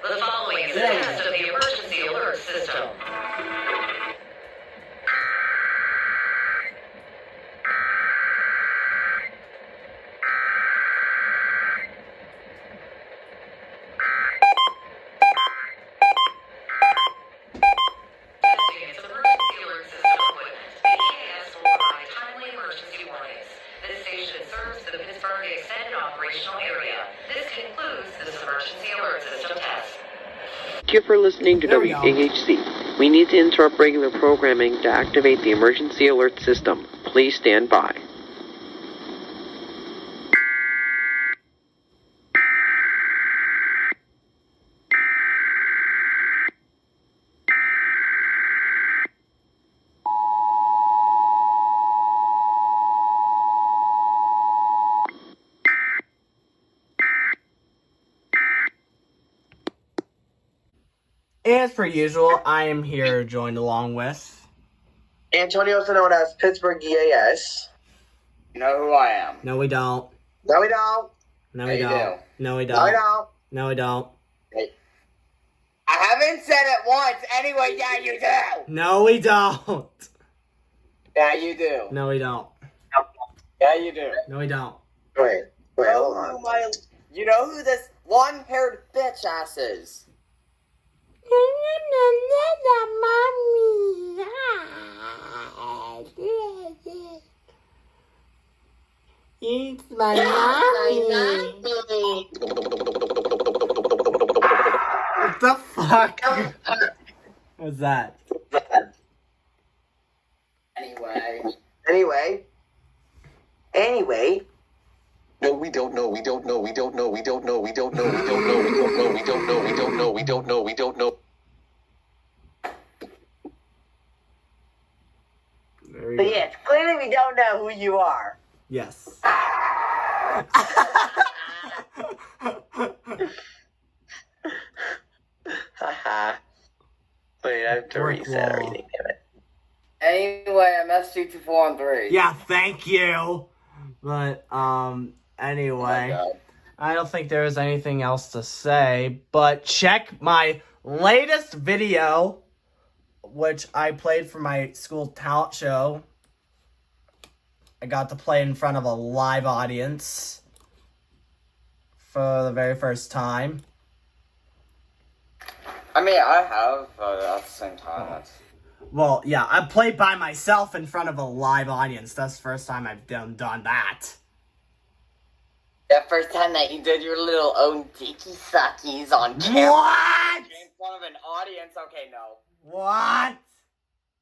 The following is a test of the emergency alert system. Testing its emergency alert system equipment. The EAS will provide timely emergency warnings. This station serves the Pittsburgh Extended Operational Area. This concludes this emergency alert system test. Thank you for listening to WAHC. We need to interrupt regular programming to activate the emergency alert system. Please stand by. As per usual, I am here joined along with Antonio, also known as Pittsburgh EAS. You know who I am. No we don't. No, we don't. No Yeah, we you don't. do. No we No, we don't. don't. No we don't. I haven't said it once. Anyway, yeah, you do. No we don't. Yeah, you do. No we don't. Yeah, you do. No we don't. Wait, hold on. You know who this long-haired bitch ass is? It's my mommy. What the fuck? What's that? Anyway. No, we don't know. We don't know. We don't know. We don't know. We don't know. We don't know. We don't know. We don't know. We don't know. We don't know. We don't know. There we But go. yes, clearly we don't know who you are. Yes. Haha. Wait, I have to Brick reset wall. everything, damn it. Anyway, I'm SG2413. Yeah, thank you. But anyway, Oh my God. I don't think there is anything else to say, but check my latest video, which I played for my school talent show. I got to play in front of a live audience for the very first time. I mean, I have, but at the same time, that's... Well, yeah, I played by myself in front of a live audience. That's the first time I've done that. That first time that you did your little own dicky suckies on camera. What? In front of an audience? Okay, no. What?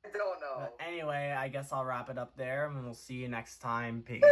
I don't know. Anyway, I guess I'll wrap it up there, and we'll see you next time. Peace.